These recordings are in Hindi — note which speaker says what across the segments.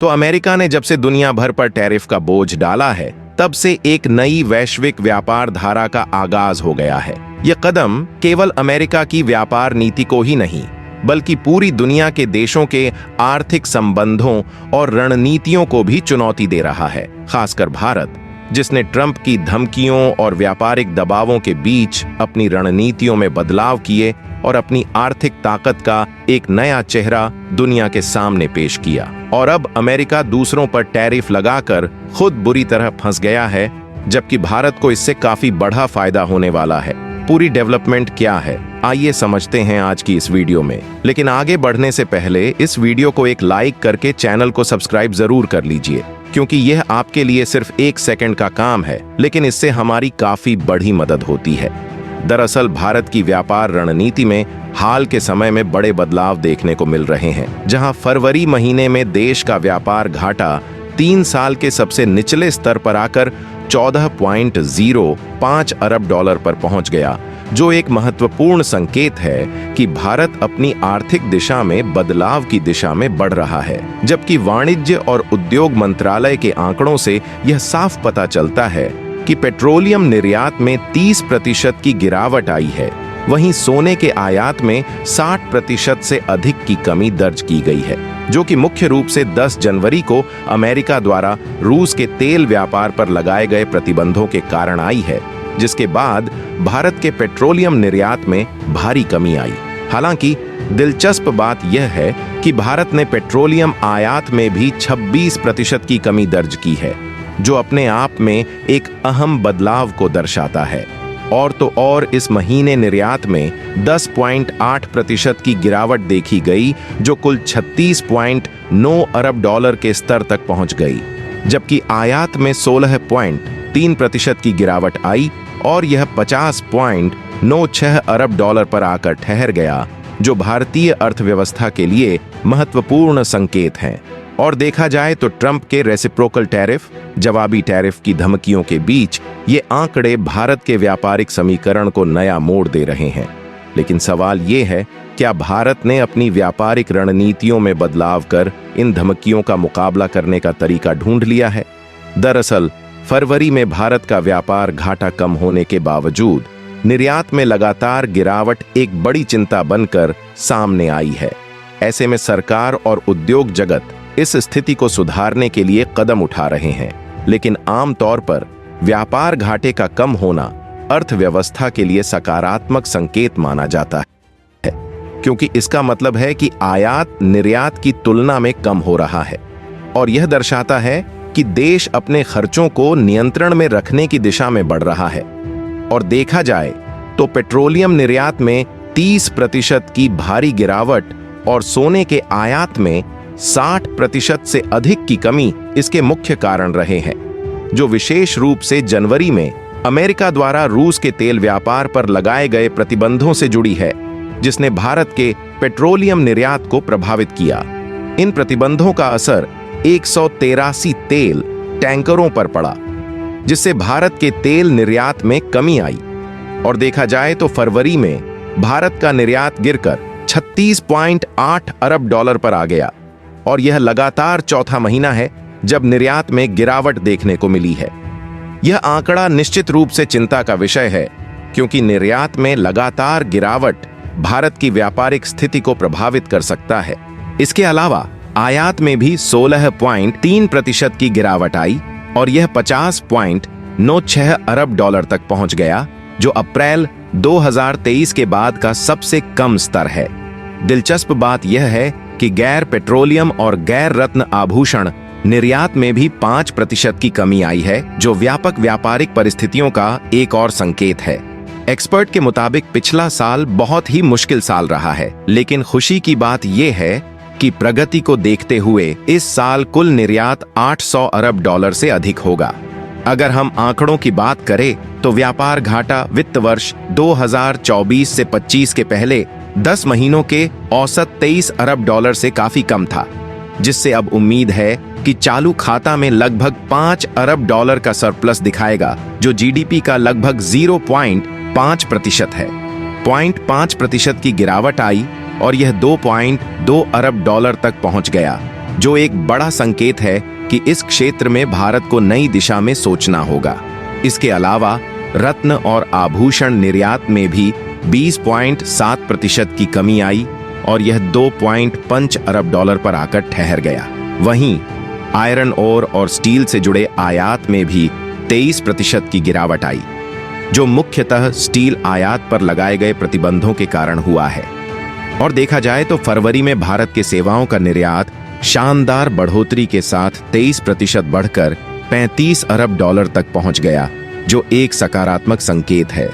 Speaker 1: तो अमेरिका ने जब से दुनिया भर पर टैरिफ का बोझ डाला है, तब से एक नई वैश्विक व्यापार धारा का आगाज हो गया है। यह कदम केवल अमेरिका की व्यापार नीति को ही नहीं, बल्कि पूरी दुनिया के देशों के आर्थिक संबंधों और रणनीतियों को भी चुनौती दे रहा है। खासकर भारत, जिसने ट्रंप की धमकियों और व्यापारिक दबावों के बीच अपनी रणनीतियों में बदलाव किए और अपनी आर्थिक ताकत का एक नया चेहरा दुनिया के सामने पेश किया। और अब अमेरिका दूसरों पर टैरिफ लगाकर खुद बुरी तरह फंस गया है, जबकि भारत को इससे काफी बड़ा फायदा होने वाला है। पूरी डेवलपमेंट क्या है, आइए समझते हैं आज की इस वीडियो में। लेकिन आगे बढ़ने से पहले इस वीडियो को एक लाइक करके चैनल को सब्सक्राइब जरूर कर लीजिए, क्योंकि यह आपके लिए सिर्फ 1 सेकंड का काम है, लेकिन इससे हमारी काफी बड़ी मदद होती है। दरअसल भारत की व्यापार रणनीति में हाल के समय में बड़े बदलाव देखने को मिल रहे हैं, जहां फरवरी महीने में देश का व्यापार घाटा 3 साल के सबसे निचले स्तर पर आकर 14.05 अरब डॉलर पर पहुंच गया, जो एक महत्वपूर्ण संकेत है कि भारत अपनी आर्थिक दिशा में बदलाव की दिशा में बढ़ रहा है। जबकि वाणिज्य और उद्योग मंत्रालय के आंकड़ों से यह साफ पता चलता है कि पेट्रोलियम निर्यात में 30% की गिरावट आई है, वहीं सोने के आयात में 60% से अधिक की कमी दर्ज की गई है, जो कि मुख्य रूप से 10 जनवरी को अमेरिका द्वारा रूस के तेल व्यापार पर लगाए गए प्रतिबंधों के कारण आई है, जिसके बाद भारत के पेट्रोलियम निर्यात में भारी कमी आई। हालांकि दिलचस्प बात यह है कि भारत ने पेट्रोलियम आयात में भी 26% की कमी दर्ज की है, जो अपने आप में एक अहम बदलाव को दर्शाता है। और तो और इस महीने निर्यात में 10.8% की गिरावट देखी गई, जो कुल 36.9 अरब डॉलर के स्तर तक पहुंच गई, जबकि आयात में 16.3% की गिरावट आई और यह 50.96 अरब डॉलर पर आकर ठहर गया, जो भारतीय अर्थव्यवस्था के लिए महत्वपूर्ण संकेत हैं। और देखा जाए तो ट्रंप के रेसिप्रोकल टैरिफ, जवाबी टैरिफ की धमकियों के बीच ये आंकड़े भारत के व्यापारिक समीकरण को नया मोड़ दे रहे हैं। लेकिन सवाल ये है, क्या भारत ने अपनी व्यापारिक रणनीतियों में बदलाव कर इन धमकियों का मुकाबला करने का तरीका ढूंढ लिया है? दरअसल फरवरी में भारत का व्यापार घाटा कम होने के बावजूद निर्यात में लगातार गिरावट एक बड़ी चिंता बनकर सामने आई है। ऐसे में सरकार और उद्योग जगत इस स्थिति को सुधारने के लिए कदम उठा रहे हैं, लेकिन आमतौर पर व्यापार घाटे का कम होना अर्थव्यवस्था के लिए सकारात्मक संकेत माना जाता है, क्योंकि इसका मतलब है कि आयात निर्यात की तुलना में कम हो रहा है और यह दर्शाता है कि देश अपने खर्चों को नियंत्रण में रखने की दिशा में बढ़ रहा है। और देखा जाए तो पेट्रोलियम निर्यात में 30% की भारी गिरावट और सोने के आयात में 60% से अधिक की कमी इसके मुख्य कारण रहे हैं, जो विशेष रूप से जनवरी में अमेरिका द्वारा रूस के तेल व्यापार पर लगाए गए प्रतिबंधों से जुड़ी है, जिसने भारत के पेट्रोलियम निर्यात को प्रभावित किया। इन प्रतिबंधों का असर 183 तेल टैंकरों पर पड़ा, जिससे भारत के तेल निर्यात में कमी आई। और देखा जाए तो फरवरी में भारत का निर्यात गिरकर 36.8 अरब डॉलर पर आ गया और यह लगातार चौथा महीना है जब निर्यात में गिरावट देखने को मिली है। यह आंकड़ा निश्चित रूप से चिंता का विषय है, क्योंकि निर्यात में लगातार गिरावट भारत की व्यापारिक स्थिति को प्रभावित कर सकता है। इसके अलावा आयात में भी 16.3% की गिरावट आई और यह 50.96 अरब डॉलर तक पहुंच गया, जो अप्रैल 2023 के बाद का सबसे कम स्तर है। दिलचस्प बात यह है कि गैर पेट्रोलियम और गैर रत्न आभूषण निर्यात में भी 5% की कमी आई है, जो व्यापक व्यापारिक परिस्थितियों का एक और संकेत है। एक्सपर्ट के मुताबिक पिछला साल बहुत ही मुश्किल साल रहा है, लेकिन खुशी की बात यह है कि प्रगति को देखते हुए इस साल कुल निर्यात 800 अरब डॉलर से अधिक होगा। अगर हम आंकड़ों की बात करें तो व्यापार घाटा वित्त वर्ष 2024 से 25 के पहले 10 महीनों के औसत 23 अरब डॉलर से काफी कम था, जिससे अब उम्मीद है कि चालू खाता में लगभग 5 अरब डॉलर का सरप्लस दिखाएगा, जो जीडीपी का लगभग 0.5% है। 0.5% की गिरावट आई और यह 2.2 अरब डॉलर तक पहुंच गया, जो एक बड़ा संकेत है कि इस क्षेत्र में भारत को नई दिशा में सोचना होगा। इसके अलावा रत्न और आभूषण निर्यात में भी 20.7% की कमी आई और यह 2.5 अरब डॉलर पर आकर ठहर गया। वहीं आयरन ओर और स्टील से जुड़े आयात में भी 23% की गिरावट आई, जो मुख्यतः स्टील आयात पर लगाए गए प्रतिबंधों के कारण हुआ है। और देखा जाए तो फरवरी में भारत के सेवाओं का निर्यात शानदार बढ़ोतरी के साथ 23% बढ़कर 35 अरब डॉलर तक पहुंच गया, जो एक सकारात्मक संकेत है।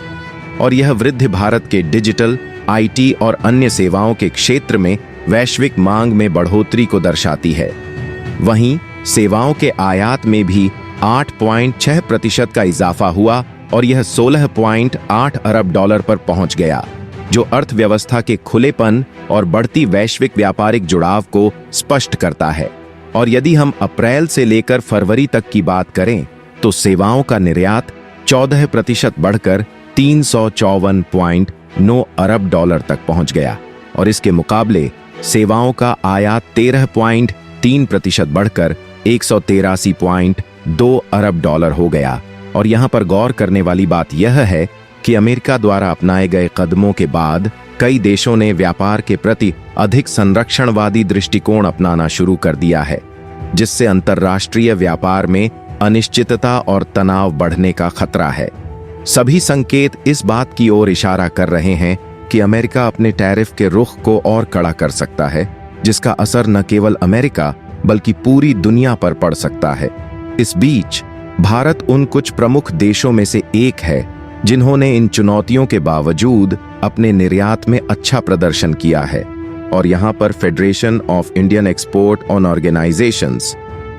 Speaker 1: और यह वृद्धि भारत के डिजिटल, आईटी और अन्य सेवाओं के क्षेत्र में वैश्विक मांग में बढ़ोतरी को दर्शाती है। वहीं सेवाओं के आयात में भी 8.6% का इजाफा हुआ और यह 16.8 अरब डॉलर पर पहुंच गया, जो अर्थव्यवस्था के खुलेपन और बढ़ती वैश्विक व्यापारिक जुड़ाव को स्पष्ट करता है। और यदि हम अप्रैल से लेकर फरवरी तक की बात करें तो सेवाओं का निर्यात 14% बढ़कर 354.9 अरब डॉलर तक पहुंच गया और इसके मुकाबले सेवाओं का आयात 13.3% बढ़कर 183.2 अरब डॉलर हो गया। और यहां पर गौर करने वाली बात यह है कि अमेरिका द्वारा अपनाए गए कदमों के बाद कई देशों ने व्यापार के प्रति अधिक संरक्षणवादी दृष्टिकोण अपनाना शुरू कर दिया है, जिससे अंतर्राष्ट्रीय व्यापार में अनिश्चितता और तनाव बढ़ने का खतरा है। सभी संकेत इस बात की ओर इशारा कर रहे हैं कि अमेरिका अपने टैरिफ के रुख को और कड़ा कर सकता है, जिसका असर न केवल अमेरिका बल्कि पूरी दुनिया पर पड़ सकता है। इस बीच भारत उन कुछ प्रमुख देशों में से एक है जिन्होंने इन चुनौतियों के बावजूद अपने निर्यात में अच्छा प्रदर्शन किया है। और यहाँ पर federation of Indian export on organisations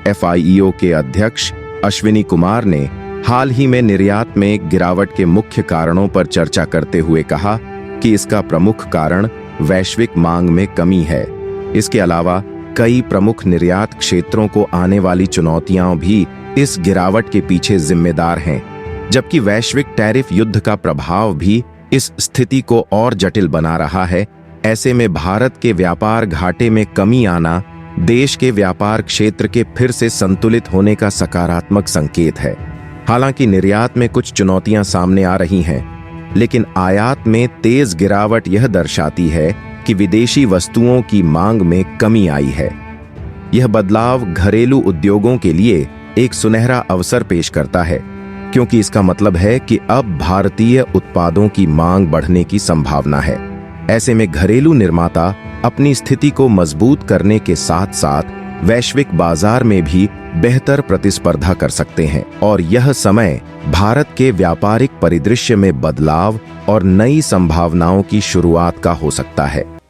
Speaker 1: FIEO के अध्यक्ष अश्विनी कुमार ने हाल ही में निर्यात में गिरावट के मुख्य कारणों पर चर्चा करते हुए कहा कि इसका प्रमुख कारण वैश्विक मांग में कमी है। इसके अलावा कई प्रमुख निर्यात क्षेत्रों को आने वाली चुनौतियां भी इस गिरावट के पीछे जिम्मेदार हैं, जबकि वैश्विक टैरिफ युद्ध का प्रभाव भी इस स्थिति को और जटिल बना रहा है। ऐसे में भारत के व्यापार घाटे में कमी आना देश के व्यापार क्षेत्र के फिर से संतुलित होने का सकारात्मक संकेत है। हालांकि निर्यात में कुछ चुनौतियां सामने आ रही हैं, लेकिन आयात में तेज गिरावट यह दर्शाती है कि विदेशी वस्तुओं की मांग में कमी आई है। यह बदलाव घरेलू उद्योगों के लिए एक सुनहरा अवसर पेश करता है, क्योंकि इसका मतलब है कि अब भारतीय उत्पादों की मांग बढ़ने की संभावना है। ऐसे में घरेलू निर्माता अपनी स्थिति को मजबूत करने के साथ साथ वैश्विक बाजार में भी बेहतर प्रतिस्पर्धा कर सकते हैं और यह समय भारत के व्यापारिक परिदृश्य में बदलाव और नई संभावनाओं की शुरुआत का हो सकता है।